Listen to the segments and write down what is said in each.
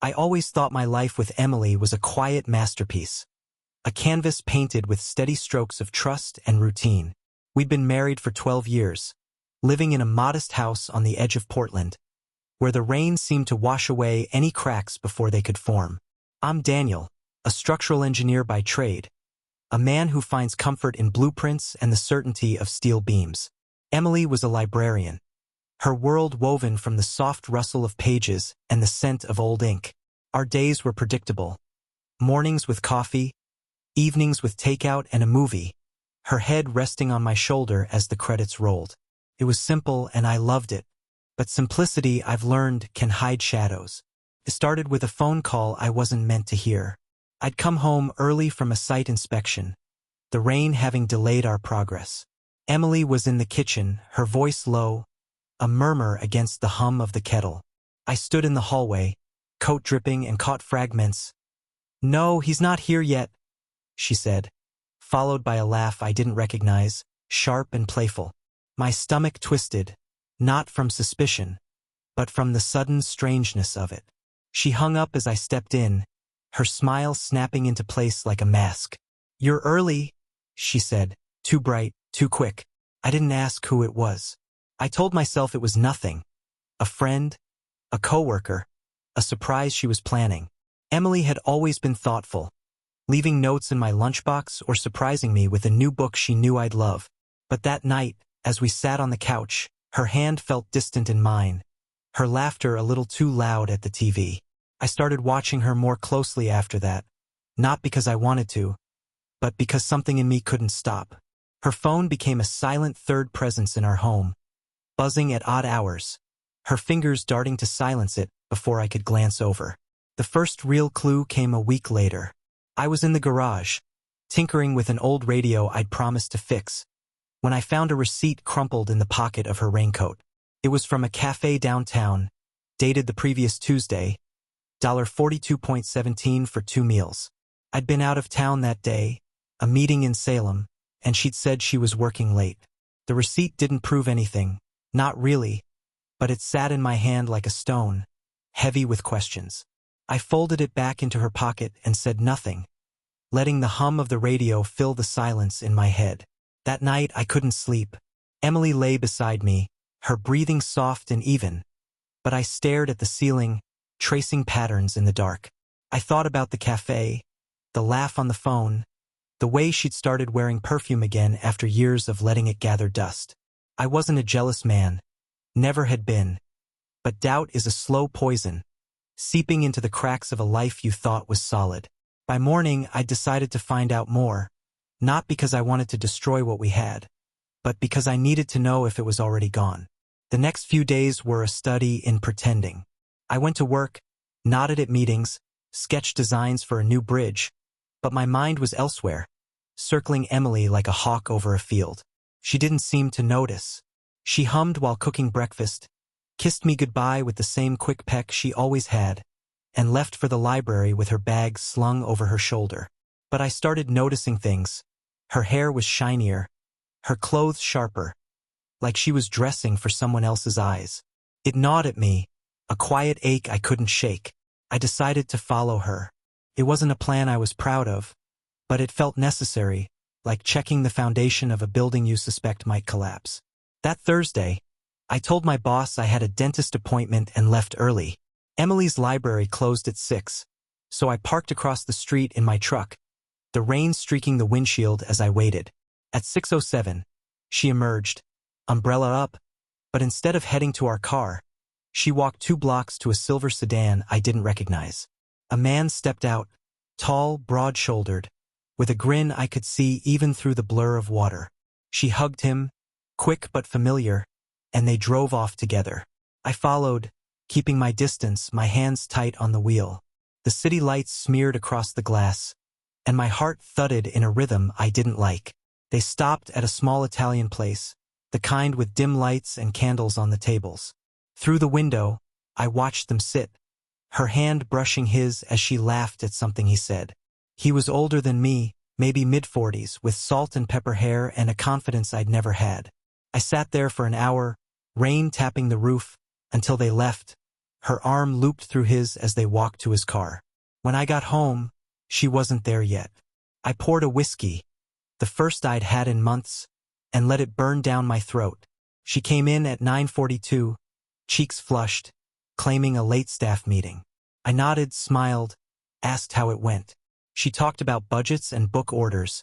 I always thought my life with Emily was a quiet masterpiece, a canvas painted with steady strokes of trust and routine. We'd been married for 12 years, living in a modest house on the edge of Portland, where the rain seemed to wash away any cracks before they could form. I'm Daniel, a structural engineer by trade, a man who finds comfort in blueprints and the certainty of steel beams. Emily was a librarian, her world woven from the soft rustle of pages and the scent of old ink. Our days were predictable. Mornings with coffee, evenings with takeout and a movie, her head resting on my shoulder as the credits rolled. It was simple and I loved it, but simplicity, I've learned, can hide shadows. It started with a phone call I wasn't meant to hear. I'd come home early from a site inspection, the rain having delayed our progress. Emily was in the kitchen, her voice low, a murmur against the hum of the kettle. I stood in the hallway, coat dripping, and caught fragments. "No, he's not here yet," she said, followed by a laugh I didn't recognize, sharp and playful. My stomach twisted, not from suspicion, but from the sudden strangeness of it. She hung up as I stepped in, her smile snapping into place like a mask. "You're early," she said, too bright, too quick. I didn't ask who it was. I told myself it was nothing. A friend, a coworker, a surprise she was planning. Emily had always been thoughtful, leaving notes in my lunchbox or surprising me with a new book she knew I'd love. But that night, as we sat on the couch, her hand felt distant in mine, her laughter a little too loud at the TV. I started watching her more closely after that, not because I wanted to, but because something in me couldn't stop. Her phone became a silent third presence in our home, buzzing at odd hours, her fingers darting to silence it before I could glance over. The first real clue came a week later. I was in the garage, tinkering with an old radio I'd promised to fix, when I found a receipt crumpled in the pocket of her raincoat. It was from a cafe downtown, dated the previous Tuesday, $42.17 for 2 meals. I'd been out of town that day, a meeting in Salem, and she'd said she was working late. The receipt didn't prove anything, not really, but it sat in my hand like a stone, heavy with questions. I folded it back into her pocket and said nothing, letting the hum of the radio fill the silence in my head. That night I couldn't sleep. Emily lay beside me, her breathing soft and even, but I stared at the ceiling, tracing patterns in the dark. I thought about the cafe, the laugh on the phone, the way she'd started wearing perfume again after years of letting it gather dust. I wasn't a jealous man, never had been, but doubt is a slow poison, seeping into the cracks of a life you thought was solid. By morning, I decided to find out more, not because I wanted to destroy what we had, but because I needed to know if it was already gone. The next few days were a study in pretending. I went to work, nodded at meetings, sketched designs for a new bridge, but my mind was elsewhere, circling Emily like a hawk over a field. She didn't seem to notice. She hummed while cooking breakfast, kissed me goodbye with the same quick peck she always had, and left for the library with her bag slung over her shoulder. But I started noticing things. Her hair was shinier, her clothes sharper, like she was dressing for someone else's eyes. It gnawed at me, a quiet ache I couldn't shake. I decided to follow her. It wasn't a plan I was proud of, but it felt necessary, like checking the foundation of a building you suspect might collapse. That Thursday, I told my boss I had a dentist appointment and left early. Emily's library closed at 6, so I parked across the street in my truck, the rain streaking the windshield as I waited. At 6:07, she emerged, umbrella up, but instead of heading to our car, she walked 2 blocks to a silver sedan I didn't recognize. A man stepped out, tall, broad-shouldered, with a grin I could see even through the blur of water. She hugged him, quick but familiar, and they drove off together. I followed, keeping my distance, my hands tight on the wheel. The city lights smeared across the glass, and my heart thudded in a rhythm I didn't like. They stopped at a small Italian place, the kind with dim lights and candles on the tables. Through the window, I watched them sit, her hand brushing his as she laughed at something he said. He was older than me, maybe mid-40s, with salt and pepper hair and a confidence I'd never had. I sat there for an hour, rain tapping the roof, until they left, Her arm looped through his as they walked to his car. When I got home, she wasn't there yet. I poured a whiskey, the first I'd had in months, and let it burn down my throat. She came in at 9:42, cheeks flushed, claiming a late staff meeting. I nodded, smiled, asked how it went. She talked about budgets and book orders,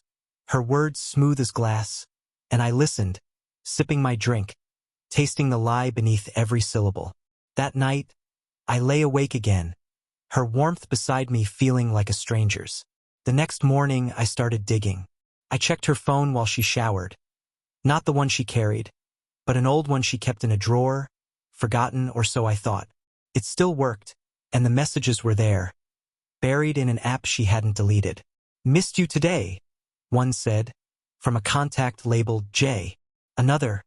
her words smooth as glass, and I listened, sipping my drink, tasting the lie beneath every syllable. That night, I lay awake again, her warmth beside me feeling like a stranger's. The next morning, I started digging. I checked her phone while she showered. Not the one she carried, but an old one she kept in a drawer, forgotten or so I thought. It still worked, and the messages were there, buried in an app she hadn't deleted. "Missed you today," one said, from a contact labeled J. Another,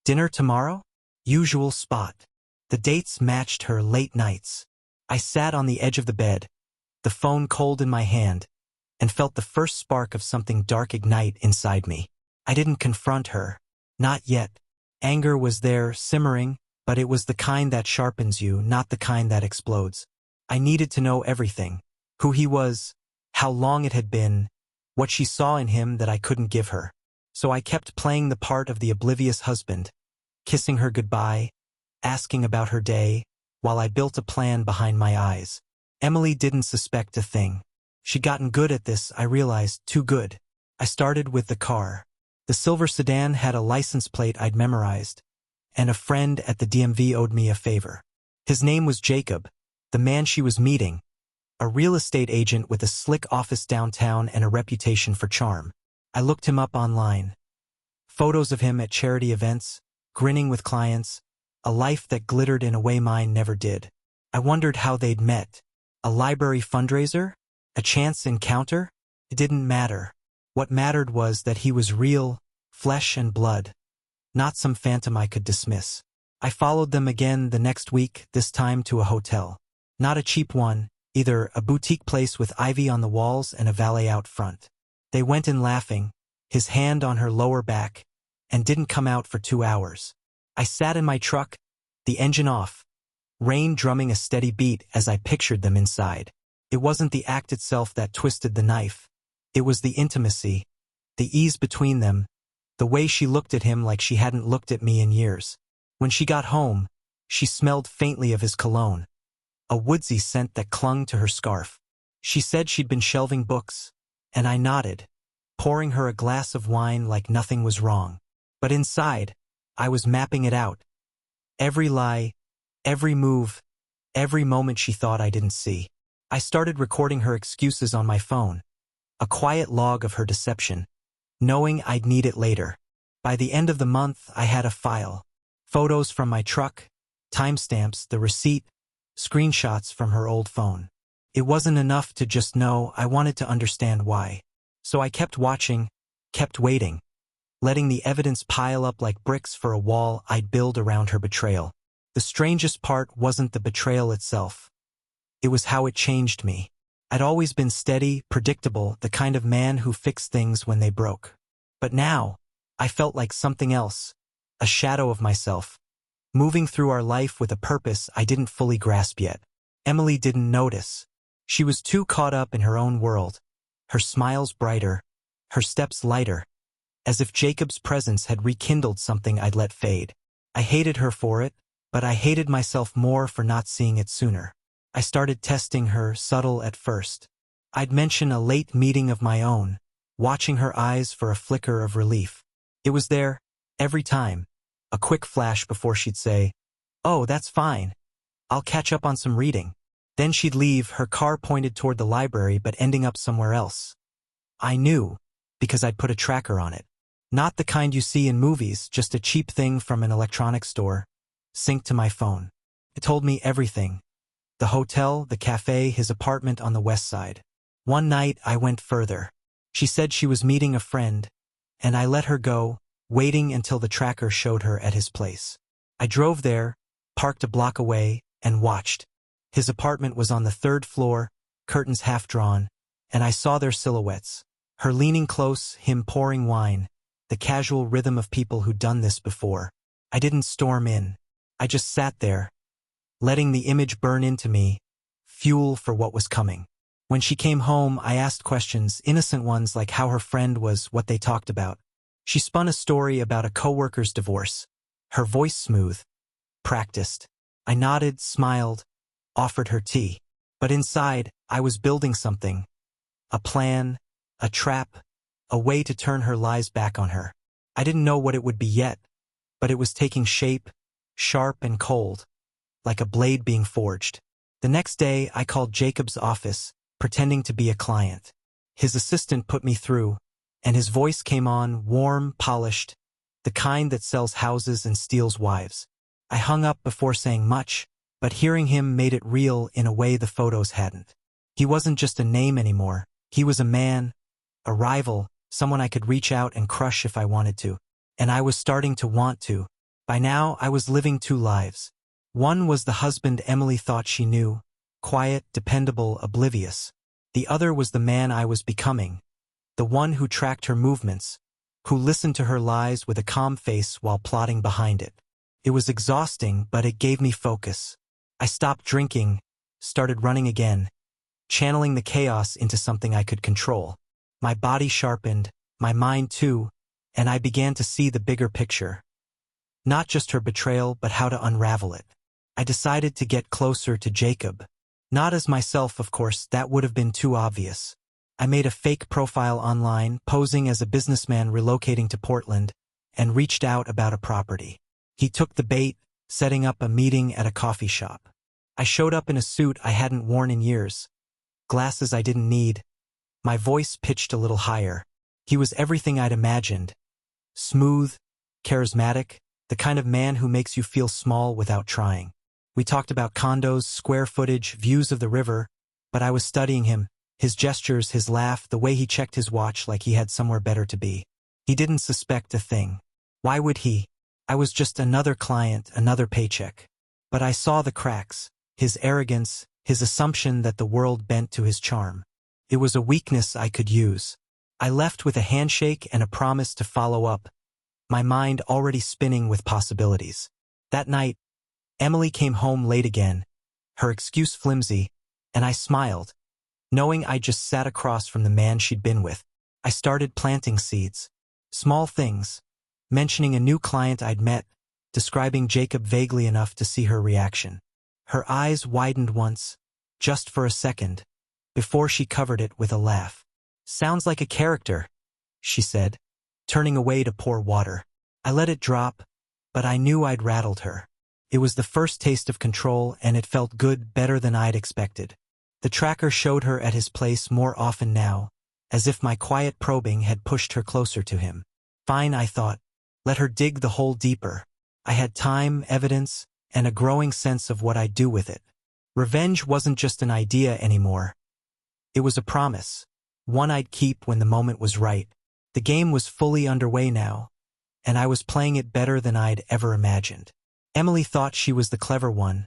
"Dinner tomorrow?" Usual spot. The dates matched her late nights. I sat on the edge of the bed, the phone cold in my hand, and felt the first spark of something dark ignite inside me. I didn't confront her. Not yet. Anger was there, simmering, but it was the kind that sharpens you, not the kind that explodes. I needed to know everything. Who he was, how long it had been, what she saw in him that I couldn't give her. So I kept playing the part of the oblivious husband, kissing her goodbye, asking about her day, while I built a plan behind my eyes. Emily didn't suspect a thing. She'd gotten good at this, I realized, too good. I started with the car. The silver sedan had a license plate I'd memorized, and a friend at the DMV owed me a favor. His name was Jacob, the man she was meeting, a real estate agent with a slick office downtown and a reputation for charm. I looked him up online. Photos of him at charity events, grinning with clients, a life that glittered in a way mine never did. I wondered how they'd met. A library fundraiser? A chance encounter? It didn't matter. What mattered was that he was real, flesh and blood, not some phantom I could dismiss. I followed them again the next week, this time to a hotel. Not a cheap one, either a boutique place with ivy on the walls and a valet out front. They went in laughing, his hand on her lower back, and didn't come out for 2 hours. I sat in my truck, the engine off, rain drumming a steady beat as I pictured them inside. It wasn't the act itself that twisted the knife. It was the intimacy, the ease between them, the way she looked at him like she hadn't looked at me in years. When she got home, she smelled faintly of his cologne, a woodsy scent that clung to her scarf. She said she'd been shelving books, and I nodded, pouring her a glass of wine like nothing was wrong. But inside, I was mapping it out. Every lie, every move, every moment she thought I didn't see. I started recording her excuses on my phone, a quiet log of her deception, knowing I'd need it later. By the end of the month, I had a file. Photos from my truck, timestamps, the receipt, screenshots from her old phone. It wasn't enough to just know, I wanted to understand why. So I kept watching, kept waiting, letting the evidence pile up like bricks for a wall I'd build around her betrayal. The strangest part wasn't the betrayal itself. It was how it changed me. I'd always been steady, predictable, the kind of man who fixed things when they broke. But now, I felt like something else, a shadow of myself, moving through our life with a purpose I didn't fully grasp yet. Emily didn't notice. She was too caught up in her own world, her smiles brighter, her steps lighter, as if Jacob's presence had rekindled something I'd let fade. I hated her for it, but I hated myself more for not seeing it sooner. I started testing her, subtle at first. I'd mention a late meeting of my own, watching her eyes for a flicker of relief. It was there, every time, a quick flash before she'd say, "Oh, that's fine. I'll catch up on some reading." Then she'd leave, her car pointed toward the library but ending up somewhere else. I knew, because I'd put a tracker on it. Not the kind you see in movies, just a cheap thing from an electronics store, synced to my phone. It told me everything. The hotel, the cafe, his apartment on the west side. One night, I went further. She said she was meeting a friend, and I let her go, waiting until the tracker showed her at his place. I drove there, parked a block away, and watched. His apartment was on the 3rd floor, curtains half drawn, and I saw their silhouettes. Her leaning close, him pouring wine, the casual rhythm of people who'd done this before. I didn't storm in. I just sat there, letting the image burn into me, fuel for what was coming. When she came home, I asked questions, innocent ones like how her friend was, what they talked about. She spun a story about a coworker's divorce. Her voice smooth, practiced. I nodded, smiled, offered her tea. But inside, I was building something. A plan, a trap, a way to turn her lies back on her. I didn't know what it would be yet, but it was taking shape, sharp and cold, like a blade being forged. The next day, I called Jacob's office, pretending to be a client. His assistant put me through, and his voice came on, warm, polished, the kind that sells houses and steals wives. I hung up before saying much, but hearing him made it real in a way the photos hadn't. He wasn't just a name anymore. He was a man, a rival, someone I could reach out and crush if I wanted to. And I was starting to want to. By now, I was living two lives. One was the husband Emily thought she knew, quiet, dependable, oblivious. The other was the man I was becoming, the one who tracked her movements, who listened to her lies with a calm face while plotting behind it. It was exhausting, but it gave me focus. I stopped drinking, started running again, channeling the chaos into something I could control. My body sharpened, my mind too, and I began to see the bigger picture. Not just her betrayal, but how to unravel it. I decided to get closer to Jacob. Not as myself, of course, that would have been too obvious. I made a fake profile online, posing as a businessman relocating to Portland, and reached out about a property. He took the bait, setting up a meeting at a coffee shop. I showed up in a suit I hadn't worn in years, glasses I didn't need, my voice pitched a little higher. He was everything I'd imagined. Smooth, charismatic, the kind of man who makes you feel small without trying. We talked about condos, square footage, views of the river, but I was studying him, his gestures, his laugh, the way he checked his watch like he had somewhere better to be. He didn't suspect a thing. Why would he? I was just another client, another paycheck. But I saw the cracks, his arrogance, his assumption that the world bent to his charm. It was a weakness I could use. I left with a handshake and a promise to follow up, my mind already spinning with possibilities. That night, Emily came home late again, her excuse flimsy, and I smiled, knowing I just sat across from the man she'd been with. I started planting seeds. Small things, mentioning a new client I'd met, describing Jacob vaguely enough to see her reaction. Her eyes widened once, just for a second, before she covered it with a laugh. "Sounds like a character," she said, turning away to pour water. I let it drop, but I knew I'd rattled her. It was the first taste of control, and it felt good, better than I'd expected. The tracker showed her at his place more often now, as if my quiet probing had pushed her closer to him. Fine, I thought. Let her dig the hole deeper. I had time, evidence, and a growing sense of what I'd do with it. Revenge wasn't just an idea anymore. It was a promise, one I'd keep when the moment was right. The game was fully underway now, and I was playing it better than I'd ever imagined. Emily thought she was the clever one,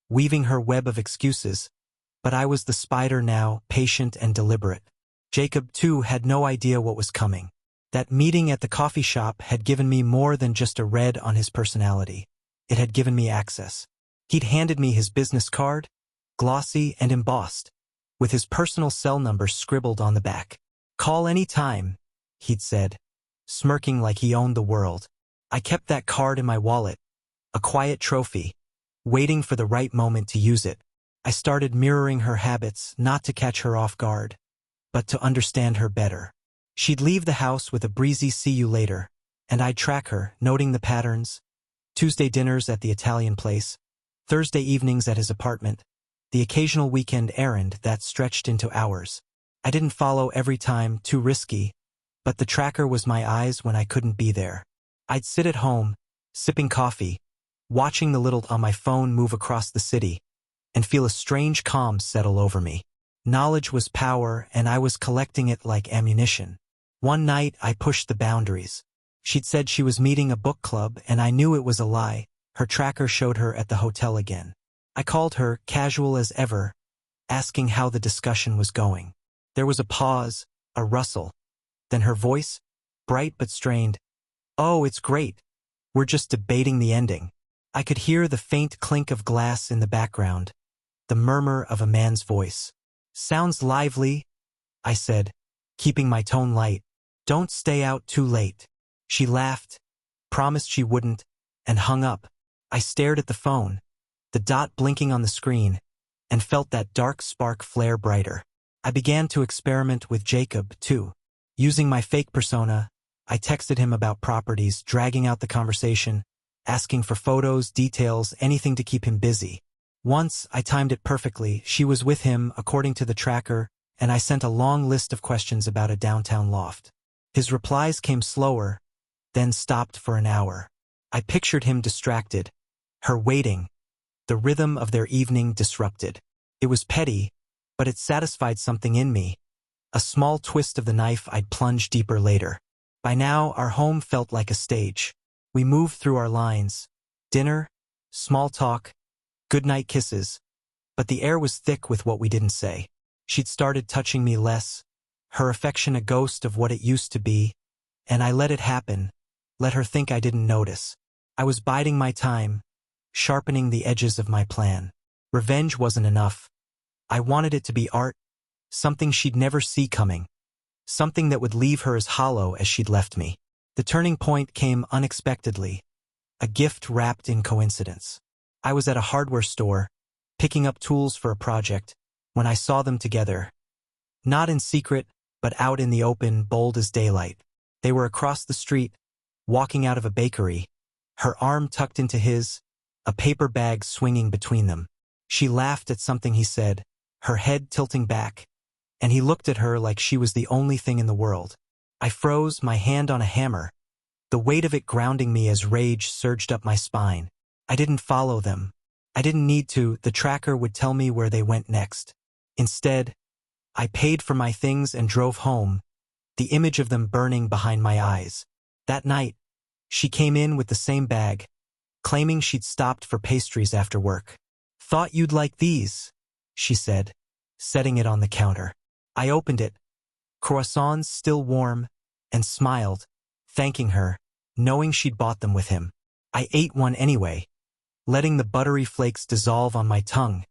weaving her web of excuses, but I was the spider now, patient and deliberate. Jacob, too, had no idea what was coming. That meeting at the coffee shop had given me more than just a read on his personality. It had given me access. He'd handed me his business card, glossy and embossed, with his personal cell number scribbled on the back. "Call any time," he'd said, smirking like he owned the world. I kept that card in my wallet, a quiet trophy, waiting for the right moment to use it. I started mirroring her habits, not to catch her off guard, but to understand her better. She'd leave the house with a breezy "see you later," and I'd track her, noting the patterns. Tuesday dinners at the Italian place, Thursday evenings at his apartment, the occasional weekend errand that stretched into hours. I didn't follow every time, too risky, but the tracker was my eyes when I couldn't be there. I'd sit at home, sipping coffee, watching the little on my phone move across the city, and feel a strange calm settle over me. Knowledge was power, and I was collecting it like ammunition. One night, I pushed the boundaries. She'd said she was meeting a book club, and I knew it was a lie. Her tracker showed her at the hotel again. I called her, casual as ever, asking how the discussion was going. There was a pause, a rustle. Then her voice, bright but strained, "Oh, it's great. We're just debating the ending." I could hear the faint clink of glass in the background, the murmur of a man's voice. "Sounds lively," I said, keeping my tone light. "Don't stay out too late." She laughed, promised she wouldn't, and hung up. I stared at the phone, the dot blinking on the screen, and felt that dark spark flare brighter. I began to experiment with Jacob, too. Using my fake persona, I texted him about properties, dragging out the conversation, asking for photos, details, anything to keep him busy. Once, I timed it perfectly. She was with him, according to the tracker, and I sent a long list of questions about a downtown loft. His replies came slower, then stopped for an hour. I pictured him distracted, her waiting, the rhythm of their evening disrupted. It was petty, but it satisfied something in me. A small twist of the knife I'd plunge deeper later. By now, our home felt like a stage. We moved through our lines. Dinner, small talk, goodnight kisses. But the air was thick with what we didn't say. She'd started touching me less, her affection a ghost of what it used to be, and I let it happen, let her think I didn't notice. I was biding my time, sharpening the edges of my plan. Revenge wasn't enough. I wanted it to be art, something she'd never see coming, something that would leave her as hollow as she'd left me. The turning point came unexpectedly, a gift wrapped in coincidence. I was at a hardware store, picking up tools for a project, when I saw them together. Not in secret, but out in the open, bold as daylight. They were across the street, walking out of a bakery, her arm tucked into his, a paper bag swinging between them. She laughed at something he said, her head tilting back, and he looked at her like she was the only thing in the world. I froze, my hand on a hammer, the weight of it grounding me as rage surged up my spine. I didn't follow them. I didn't need to. The tracker would tell me where they went next. Instead, I paid for my things and drove home, the image of them burning behind my eyes. That night, she came in with the same bag, claiming she'd stopped for pastries after work. "Thought you'd like these," she said, setting it on the counter. I opened it, croissants still warm, and smiled, thanking her, knowing she'd bought them with him. I ate one anyway, letting the buttery flakes dissolve on my tongue,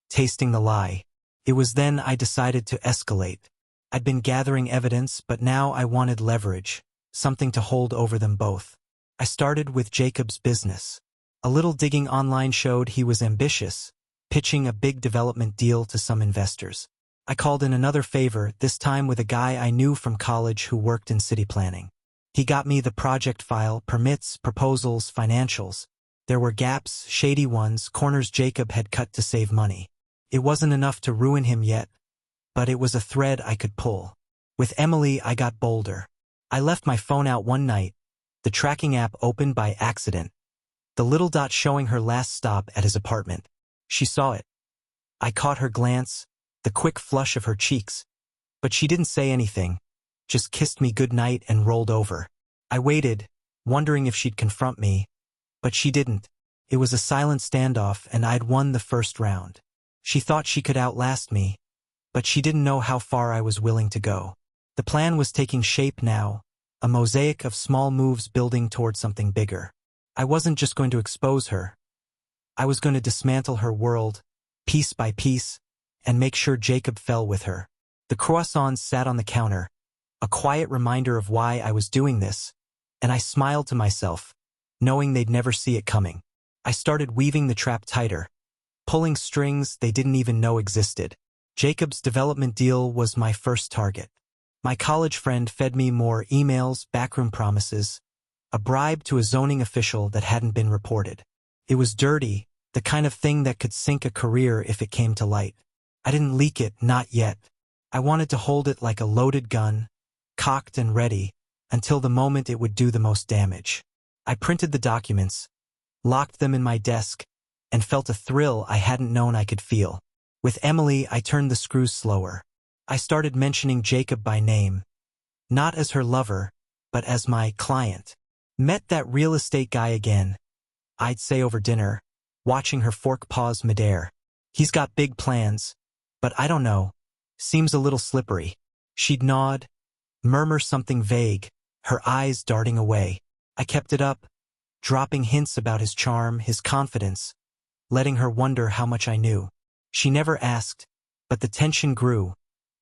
tasting the lie. It was then I decided to escalate. I'd been gathering evidence, but now I wanted leverage, something to hold over them both. I started with Jacob's business. A little digging online showed he was ambitious, pitching a big development deal to some investors. I called in another favor, this time with a guy I knew from college who worked in city planning. He got me the project file, permits, proposals, financials. There were gaps, shady ones, corners Jacob had cut to save money. It wasn't enough to ruin him yet, but it was a thread I could pull. With Emily, I got bolder. I left my phone out one night, the tracking app opened by accident, the little dot showing her last stop at his apartment. She saw it. I caught her glance, the quick flush of her cheeks, but she didn't say anything, just kissed me goodnight and rolled over. I waited, wondering if she'd confront me, but she didn't. It was a silent standoff, and I'd won the first round. She thought she could outlast me, but she didn't know how far I was willing to go. The plan was taking shape now, a mosaic of small moves building toward something bigger. I wasn't just going to expose her. I was going to dismantle her world, piece by piece, and make sure Jacob fell with her. The croissants sat on the counter, a quiet reminder of why I was doing this, and I smiled to myself, knowing they'd never see it coming. I started weaving the trap tighter, pulling strings they didn't even know existed. Jacob's development deal was my first target. My college friend fed me more emails, backroom promises, a bribe to a zoning official that hadn't been reported. It was dirty, the kind of thing that could sink a career if it came to light. I didn't leak it, not yet. I wanted to hold it like a loaded gun, cocked and ready, until the moment it would do the most damage. I printed the documents, locked them in my desk, and felt a thrill I hadn't known I could feel. With Emily, I turned the screws slower. I started mentioning Jacob by name, not as her lover, but as my client. Met that real estate guy again, I'd say over dinner, watching her fork pause midair. He's got big plans, but I don't know. Seems a little slippery. She'd nod, murmur something vague, her eyes darting away. I kept it up, dropping hints about his charm, his confidence, letting her wonder how much I knew. She never asked, but the tension grew,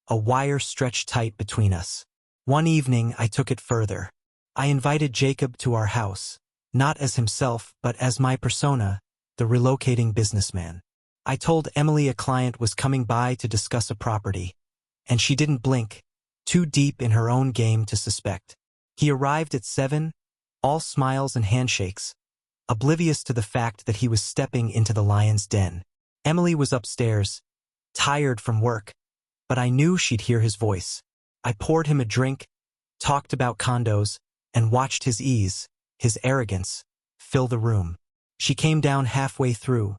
a wire stretched tight between us. One evening I took it further. I invited Jacob to our house, not as himself but as my persona, the relocating businessman. I told Emily a client was coming by to discuss a property, and she didn't blink, too deep in her own game to suspect. He arrived at 7, all smiles and handshakes, oblivious to the fact that he was stepping into the lion's den. Emily was upstairs, tired from work, but I knew she'd hear his voice. I poured him a drink, talked about condos, and watched his ease, his arrogance, fill the room. She came down halfway through,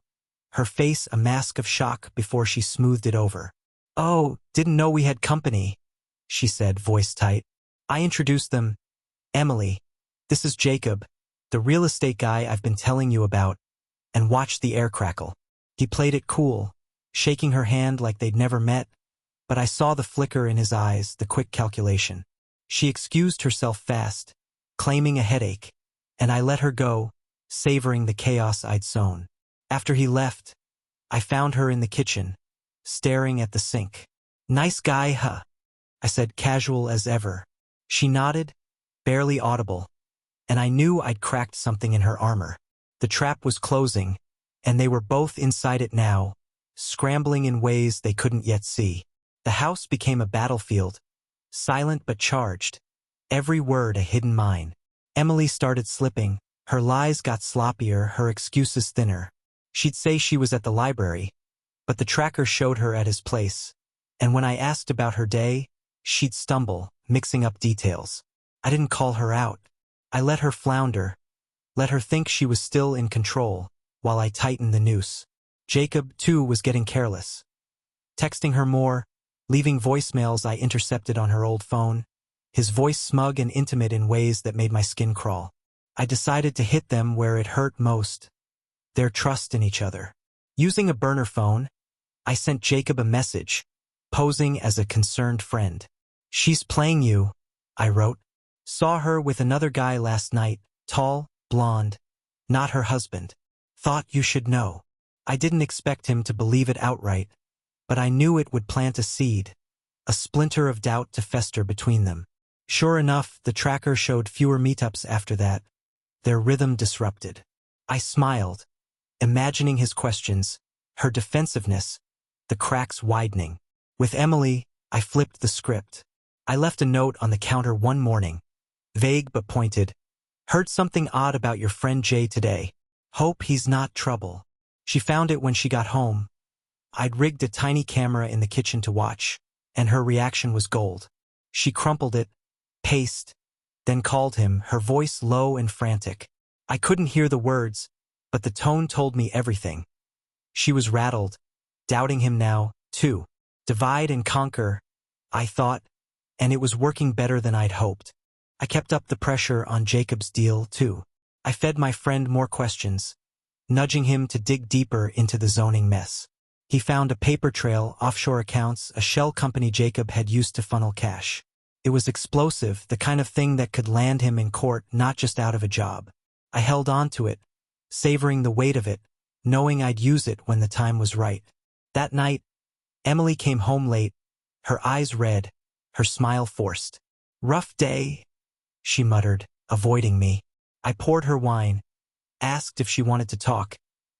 her face a mask of shock before she smoothed it over. "Oh, didn't know we had company," she said, voice tight. I introduced them. "Emily, this is Jacob, the real estate guy I've been telling you about," and watched the air crackle. He played it cool, shaking her hand like they'd never met, but I saw the flicker in his eyes, the quick calculation. She excused herself fast, claiming a headache, and I let her go, savoring the chaos I'd sown. After he left, I found her in the kitchen, staring at the sink. "Nice guy, huh?" I said, casual as ever. She nodded, barely audible, and I knew I'd cracked something in her armor. The trap was closing, and they were both inside it now, scrambling in ways they couldn't yet see. The house became a battlefield, silent but charged, every word a hidden mine. Emily started slipping, her lies got sloppier, her excuses thinner. She'd say she was at the library, but the tracker showed her at his place, and when I asked about her day, she'd stumble, mixing up details. I didn't call her out. I let her flounder, let her think she was still in control, while I tightened the noose. Jacob, too, was getting careless, texting her more, leaving voicemails I intercepted on her old phone, his voice smug and intimate in ways that made my skin crawl. I decided to hit them where it hurt most, their trust in each other. Using a burner phone, I sent Jacob a message, posing as a concerned friend. "She's playing you," I wrote. "Saw her with another guy last night, tall, blonde, not her husband. Thought you should know." I didn't expect him to believe it outright, but I knew it would plant a seed, a splinter of doubt to fester between them. Sure enough, the tracker showed fewer meetups after that, their rhythm disrupted. I smiled, imagining his questions, her defensiveness, the cracks widening. With Emily, I flipped the script. I left a note on the counter one morning, vague but pointed. "Heard something odd about your friend Jay today. Hope he's not trouble." She found it when she got home. I'd rigged a tiny camera in the kitchen to watch, and her reaction was gold. She crumpled it, paced, then called him, her voice low and frantic. I couldn't hear the words, but the tone told me everything. She was rattled, doubting him now, too. Divide and conquer, I thought, and it was working better than I'd hoped. I kept up the pressure on Jacob's deal, too. I fed my friend more questions, nudging him to dig deeper into the zoning mess. He found a paper trail, offshore accounts, a shell company Jacob had used to funnel cash. It was explosive, the kind of thing that could land him in court, not just out of a job. I held on to it, savoring the weight of it, knowing I'd use it when the time was right. That night, Emily came home late, her eyes red, her smile forced. "Rough day," she muttered, avoiding me. I poured her wine, asked if she wanted to talk,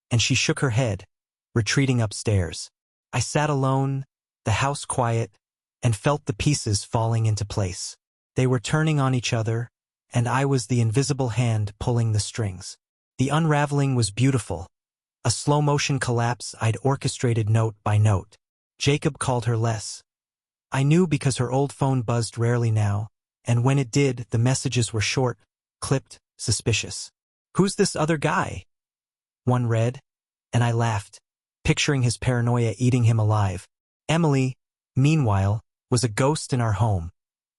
and she shook her head, retreating upstairs. I sat alone, the house quiet, and felt the pieces falling into place. They were turning on each other, and I was the invisible hand pulling the strings. The unraveling was beautiful, a slow-motion collapse I'd orchestrated note by note. Jacob called her less. I knew because her old phone buzzed rarely now, and when it did, the messages were short, clipped, suspicious. "Who's this other guy?" one read, and I laughed, picturing his paranoia eating him alive. Emily, meanwhile, was a ghost in our home,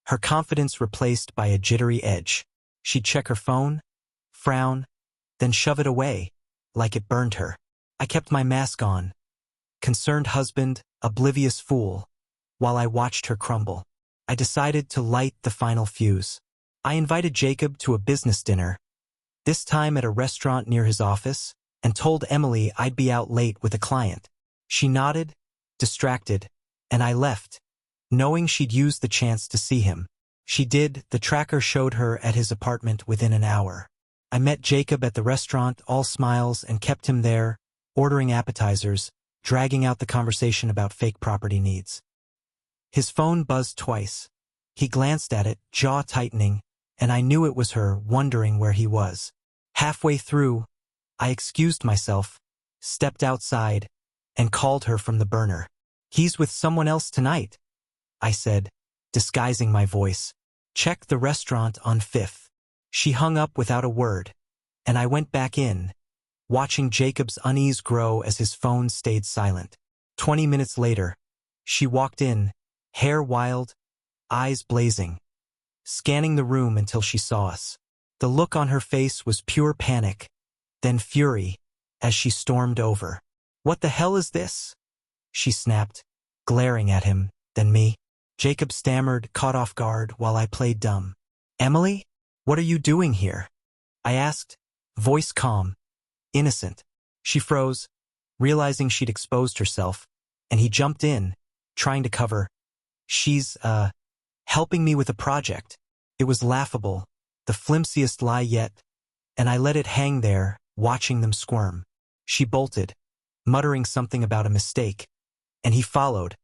her confidence replaced by a jittery edge. She'd check her phone, frown, then shove it away, like it burned her. I kept my mask on, concerned husband, oblivious fool, while I watched her crumble. I decided to light the final fuse. I invited Jacob to a business dinner, this time at a restaurant near his office, and told Emily I'd be out late with a client. She nodded, distracted, and I left, knowing she'd use the chance to see him. She did. The tracker showed her at his apartment within an hour. I met Jacob at the restaurant, all smiles, and kept him there, ordering appetizers, dragging out the conversation about fake property needs. His phone buzzed twice. He glanced at it, jaw tightening, and I knew it was her, wondering where he was. Halfway through, I excused myself, stepped outside, and called her from the burner. "He's with someone else tonight," I said, disguising my voice. "Check the restaurant on 5th. She hung up without a word, and I went back in, watching Jacob's unease grow as his phone stayed silent. 20 minutes later, she walked in, hair wild, eyes blazing, scanning the room until she saw us. The look on her face was pure panic, then fury, as she stormed over. "What the hell is this?" she snapped, glaring at him, then me. Jacob stammered, caught off guard, while I played dumb. "Emily? What are you doing here?" I asked, voice calm, innocent. She froze, realizing she'd exposed herself, and he jumped in, trying to cover. "She's, helping me with a project." It was laughable, the flimsiest lie yet, and I let it hang there, watching them squirm. She bolted, muttering something about a mistake, and he followed,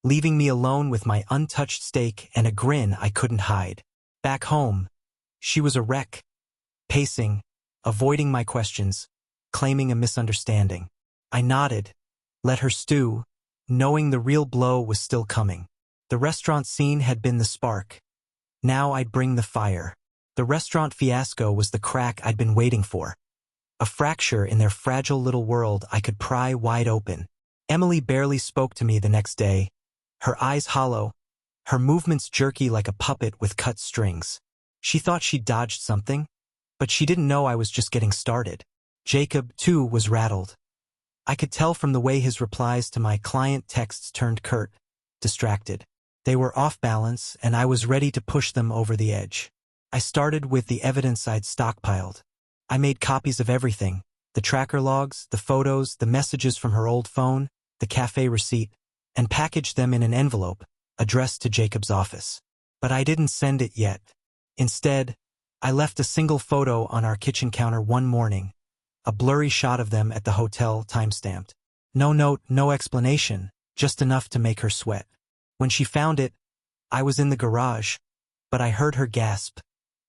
leaving me alone with my untouched steak and a grin I couldn't hide. Back home, she was a wreck, pacing, avoiding my questions, claiming a misunderstanding. I nodded, let her stew, knowing the real blow was still coming. The restaurant scene had been the spark. Now I'd bring the fire. The restaurant fiasco was the crack I'd been waiting for. A fracture in their fragile little world I could pry wide open. Emily barely spoke to me the next day, her eyes hollow, her movements jerky like a puppet with cut strings. She thought she'd dodged something, but she didn't know I was just getting started. Jacob, too, was rattled. I could tell from the way his replies to my client texts turned curt, distracted. They were off balance, and I was ready to push them over the edge. I started with the evidence I'd stockpiled. I made copies of everything, the tracker logs, the photos, the messages from her old phone, the cafe receipt, and packaged them in an envelope, addressed to Jacob's office. But I didn't send it yet. Instead, I left a single photo on our kitchen counter one morning, a blurry shot of them at the hotel, time-stamped. No note, no explanation, just enough to make her sweat. When she found it, I was in the garage, but I heard her gasp,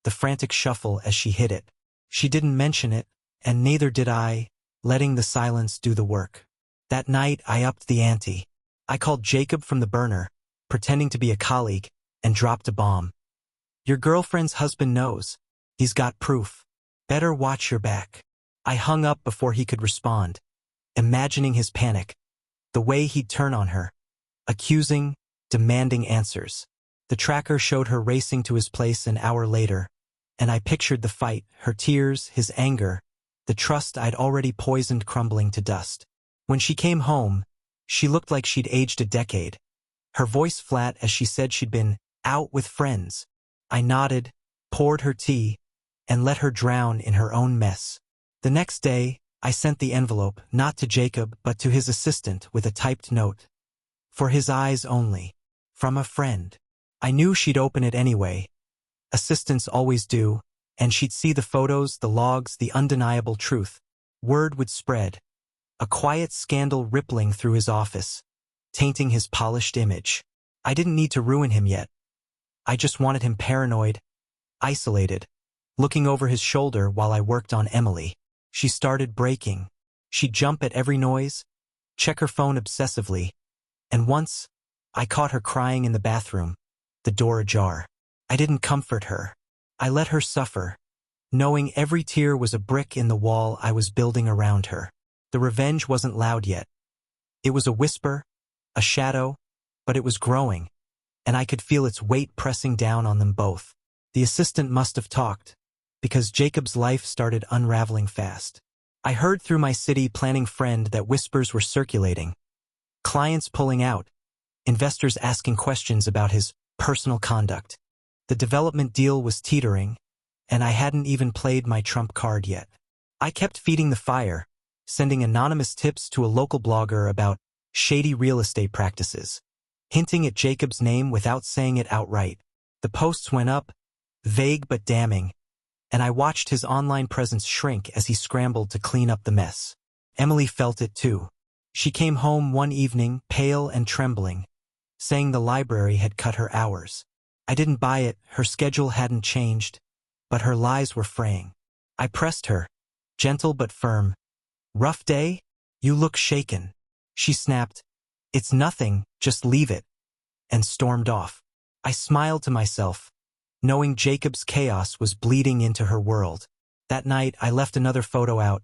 the frantic shuffle as she hid it. She didn't mention it, and neither did I, letting the silence do the work. That night, I upped the ante. I called Jacob from the burner, pretending to be a colleague, and dropped a bomb. "Your girlfriend's husband knows. He's got proof. Better watch your back." I hung up before he could respond, imagining his panic, the way he'd turn on her, accusing, demanding answers. The tracker showed her racing to his place an hour later, and I pictured the fight, her tears, his anger, the trust I'd already poisoned crumbling to dust. When she came home, she looked like she'd aged a decade, her voice flat as she said she'd been out with friends. I nodded, poured her tea, and let her drown in her own mess. The next day, I sent the envelope, not to Jacob, but to his assistant with a typed note. "For his eyes only. From a friend." I knew she'd open it anyway. Assistants always do, and she'd see the photos, the logs, the undeniable truth. Word would spread. A quiet scandal rippling through his office, tainting his polished image. I didn't need to ruin him yet. I just wanted him paranoid, isolated, looking over his shoulder while I worked on Emily. She started breaking. She'd jump at every noise, check her phone obsessively, and once, I caught her crying in the bathroom, the door ajar. I didn't comfort her. I let her suffer, knowing every tear was a brick in the wall I was building around her. The revenge wasn't loud yet. It was a whisper, a shadow, but it was growing, and I could feel its weight pressing down on them both. The assistant must have talked, because Jacob's life started unraveling fast. I heard through my city planning friend that whispers were circulating. Clients pulling out, investors asking questions about his personal conduct. The development deal was teetering, and I hadn't even played my trump card yet. I kept feeding the fire, sending anonymous tips to a local blogger about shady real estate practices, hinting at Jacob's name without saying it outright. The posts went up, vague but damning, and I watched his online presence shrink as he scrambled to clean up the mess. Emily felt it too. She came home one evening, pale and trembling, saying the library had cut her hours. I didn't buy it, her schedule hadn't changed, but her lies were fraying. I pressed her, gentle but firm. "Rough day? You look shaken." She snapped, "It's nothing, just leave it," and stormed off. I smiled to myself, knowing Jacob's chaos was bleeding into her world. That night, I left another photo out,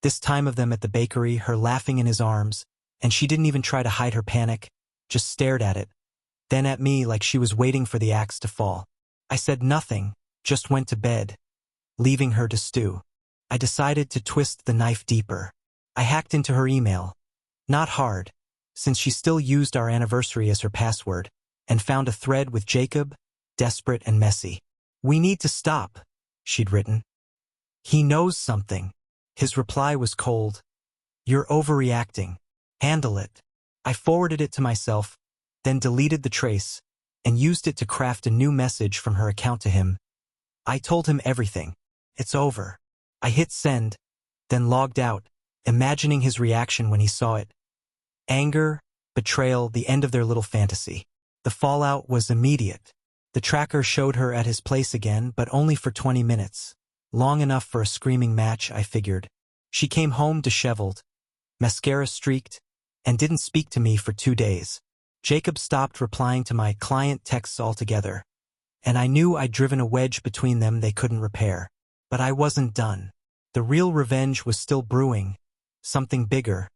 this time of them at the bakery, her laughing in his arms, and she didn't even try to hide her panic, just stared at it, then at me like she was waiting for the axe to fall. I said nothing, just went to bed, leaving her to stew. I decided to twist the knife deeper. I hacked into her email. Not hard, since she still used our anniversary as her password, and found a thread with Jacob, desperate and messy. "We need to stop," she'd written. "He knows something." His reply was cold. "You're overreacting. Handle it." I forwarded it to myself, then deleted the trace, and used it to craft a new message from her account to him. I told him everything. "It's over." I hit send, then logged out, imagining his reaction when he saw it. Anger, betrayal, the end of their little fantasy. The fallout was immediate. The tracker showed her at his place again, but only for 20 minutes. Long enough for a screaming match, I figured. She came home disheveled, mascara streaked, and didn't speak to me for 2 days. Jacob stopped replying to my client texts altogether, and I knew I'd driven a wedge between them they couldn't repair. But I wasn't done. The real revenge was still brewing, something bigger,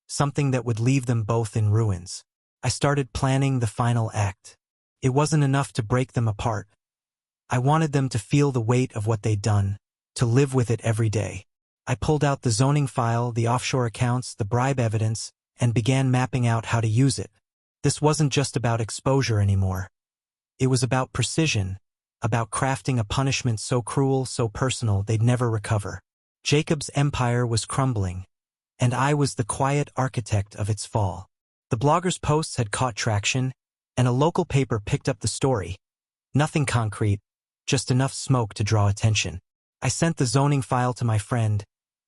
something that would leave them both in ruins. I started planning the final act. It wasn't enough to break them apart. I wanted them to feel the weight of what they'd done, to live with it every day. I pulled out the zoning file, the offshore accounts, the bribe evidence, and began mapping out how to use it. This wasn't just about exposure anymore. It was about precision, about crafting a punishment so cruel, so personal, they'd never recover. Jacob's empire was crumbling, and I was the quiet architect of its fall. The blogger's posts had caught traction, and a local paper picked up the story. Nothing concrete, just enough smoke to draw attention. I sent the zoning file to my friend,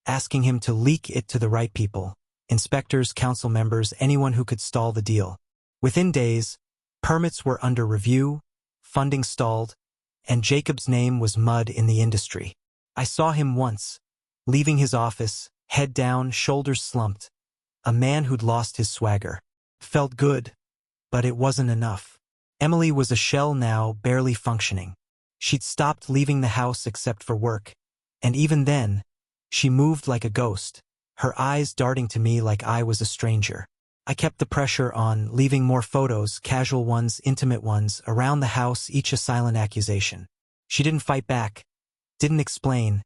asking him to leak it to the right people, inspectors, council members, anyone who could stall the deal. Within days, permits were under review, funding stalled, and Jacob's name was mud in the industry. I saw him once, leaving his office, head down, shoulders slumped, a man who'd lost his swagger. Felt good, but it wasn't enough. Emily was a shell now, barely functioning. She'd stopped leaving the house except for work, and even then, she moved like a ghost, her eyes darting to me like I was a stranger. I kept the pressure on, leaving more photos, casual ones, intimate ones, around the house, each a silent accusation. She didn't fight back, didn't explain,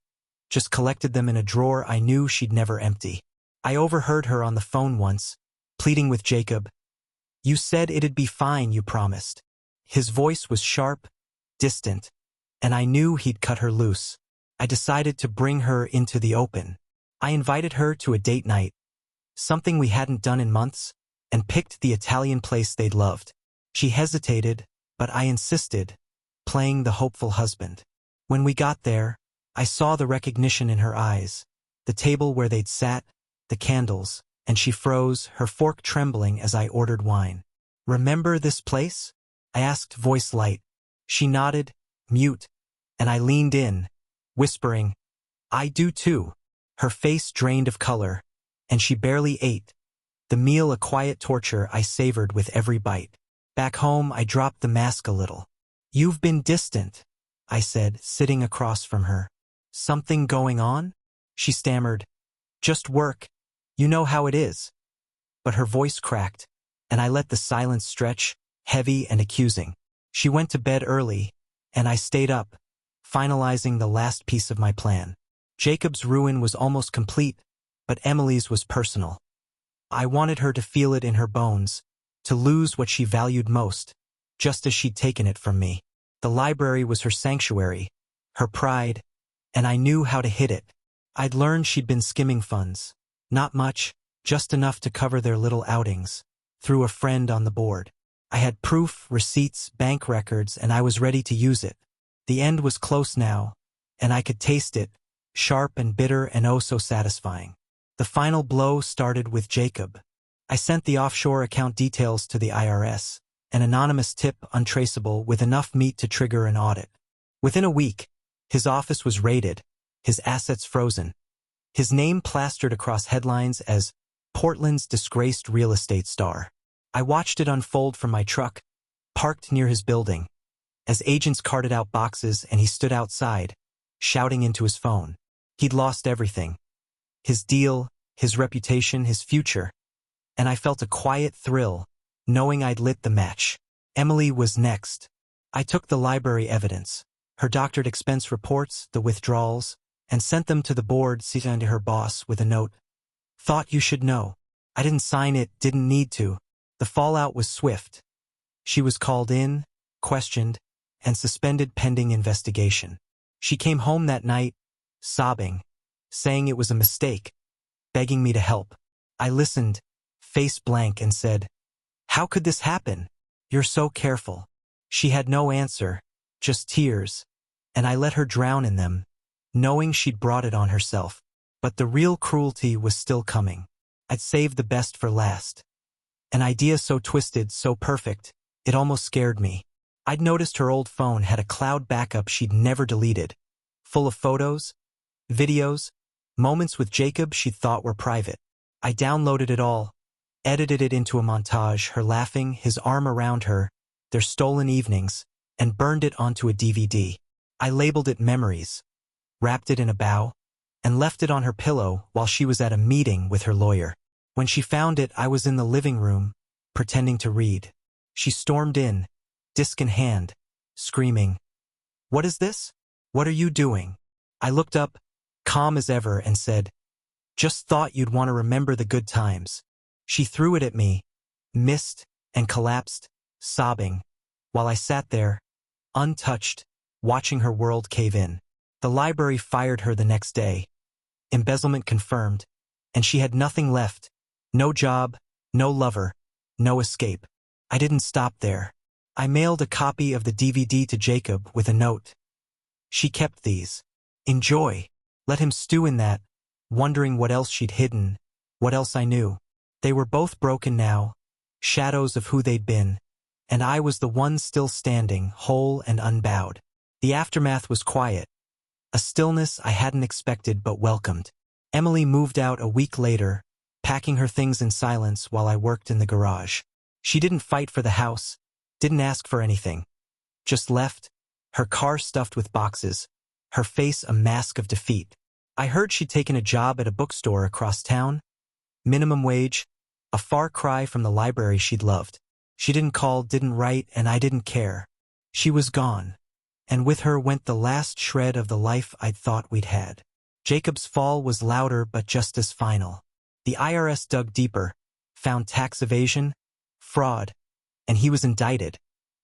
just collected them in a drawer I knew she'd never empty. I overheard her on the phone once, pleading with Jacob. "You said it'd be fine, you promised." His voice was sharp, distant, and I knew he'd cut her loose. I decided to bring her into the open. I invited her to a date night, something we hadn't done in months, and picked the Italian place they'd loved. She hesitated, but I insisted, playing the hopeful husband. When we got there, I saw the recognition in her eyes, the table where they'd sat, the candles, and she froze, her fork trembling as I ordered wine. "Remember this place?" I asked, voice light. She nodded, mute, and I leaned in, whispering, "I do too." Her face drained of color, and she barely ate, the meal a quiet torture I savored with every bite. Back home, I dropped the mask a little. "You've been distant," I said, sitting across from her. "Something going on?" She stammered, "Just work. You know how it is." But her voice cracked, and I let the silence stretch, heavy and accusing. She went to bed early, and I stayed up, finalizing the last piece of my plan. Jacob's ruin was almost complete, but Emily's was personal. I wanted her to feel it in her bones, to lose what she valued most, just as she'd taken it from me. The library was her sanctuary, her pride, and I knew how to hit it. I'd learned she'd been skimming funds. Not much, just enough to cover their little outings, through a friend on the board. I had proof, receipts, bank records, and I was ready to use it. The end was close now, and I could taste it, sharp and bitter and oh so satisfying. The final blow started with Jacob. I sent the offshore account details to the IRS, an anonymous tip untraceable with enough meat to trigger an audit. Within a week, his office was raided, his assets frozen, his name plastered across headlines as Portland's disgraced real estate star. I watched it unfold from my truck, parked near his building, as agents carted out boxes and he stood outside, shouting into his phone. He'd lost everything. His deal, his reputation, his future. And I felt a quiet thrill, knowing I'd lit the match. Emily was next. I took the library evidence, her doctored expense reports, the withdrawals, and sent them to the board, and to her boss with a note. Thought you should know. I didn't sign it, didn't need to. The fallout was swift. She was called in, questioned, and suspended pending investigation. She came home that night, sobbing, saying it was a mistake, begging me to help. I listened, face blank, and said, "How could this happen? You're so careful." She had no answer, just tears, and I let her drown in them, knowing she'd brought it on herself. But the real cruelty was still coming. I'd saved the best for last. An idea so twisted, so perfect, it almost scared me. I'd noticed her old phone had a cloud backup she'd never deleted, full of photos, videos, moments with Jacob she'd thought were private. I downloaded it all, edited it into a montage, her laughing, his arm around her, their stolen evenings, and burned it onto a DVD. I labeled it Memories, wrapped it in a bow, and left it on her pillow while she was at a meeting with her lawyer. When she found it, I was in the living room, pretending to read. She stormed in, disc in hand, screaming, "What is this? What are you doing?" I looked up, calm as ever, and said, "Just thought you'd want to remember the good times." She threw it at me, missed, and collapsed, sobbing, while I sat there, untouched, watching her world cave in. The library fired her the next day. Embezzlement confirmed, and she had nothing left. No job, no lover, no escape. I didn't stop there. I mailed a copy of the DVD to Jacob with a note. She kept these. Enjoy. Let him stew in that, wondering what else she'd hidden, what else I knew. They were both broken now, shadows of who they'd been, and I was the one still standing, whole and unbowed. The aftermath was quiet, a stillness I hadn't expected but welcomed. Emily moved out a week later, packing her things in silence while I worked in the garage. She didn't fight for the house, didn't ask for anything. Just left, her car stuffed with boxes, her face a mask of defeat. I heard she'd taken a job at a bookstore across town. Minimum wage, a far cry from the library she'd loved. She didn't call, didn't write, and I didn't care. She was gone, and with her went the last shred of the life I'd thought we'd had. Jacob's fall was louder but just as final. The IRS dug deeper, found tax evasion, fraud, and he was indicted,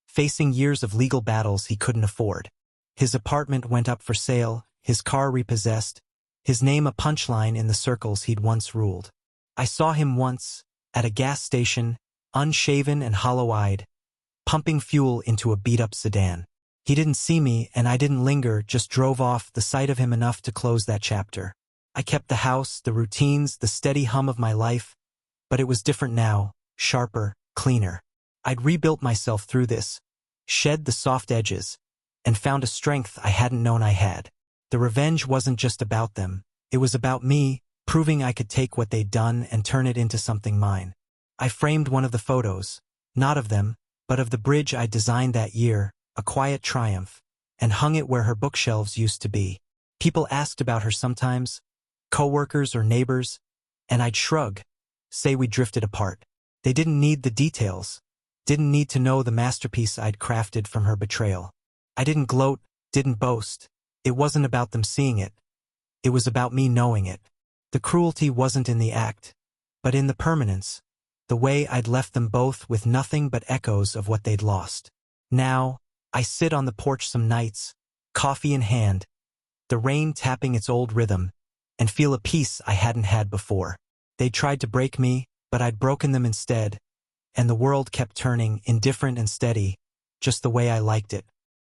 facing years of legal battles he couldn't afford. His apartment went up for sale, his car repossessed, his name a punchline in the circles he'd once ruled. I saw him once, at a gas station, unshaven and hollow-eyed, pumping fuel into a beat-up sedan. He didn't see me, and I didn't linger, just drove off, the sight of him enough to close that chapter. I kept the house, the routines, the steady hum of my life, but it was different now, sharper, cleaner. I'd rebuilt myself through this, shed the soft edges, and found a strength I hadn't known I had. The revenge wasn't just about them, it was about me, proving I could take what they'd done and turn it into something mine. I framed one of the photos, not of them, but of the bridge I'd designed that year, a quiet triumph, and hung it where her bookshelves used to be. People asked about her sometimes, coworkers or neighbors, and I'd shrug, say we drifted apart. They didn't need the details, didn't need to know the masterpiece I'd crafted from her betrayal. I didn't gloat, didn't boast. It wasn't about them seeing it. It was about me knowing it. The cruelty wasn't in the act, but in the permanence, the way I'd left them both with nothing but echoes of what they'd lost. Now, I sit on the porch some nights, coffee in hand, the rain tapping its old rhythm, and feel a peace I hadn't had before. They tried to break me, but I'd broken them instead, and the world kept turning, indifferent and steady, just the way I liked it.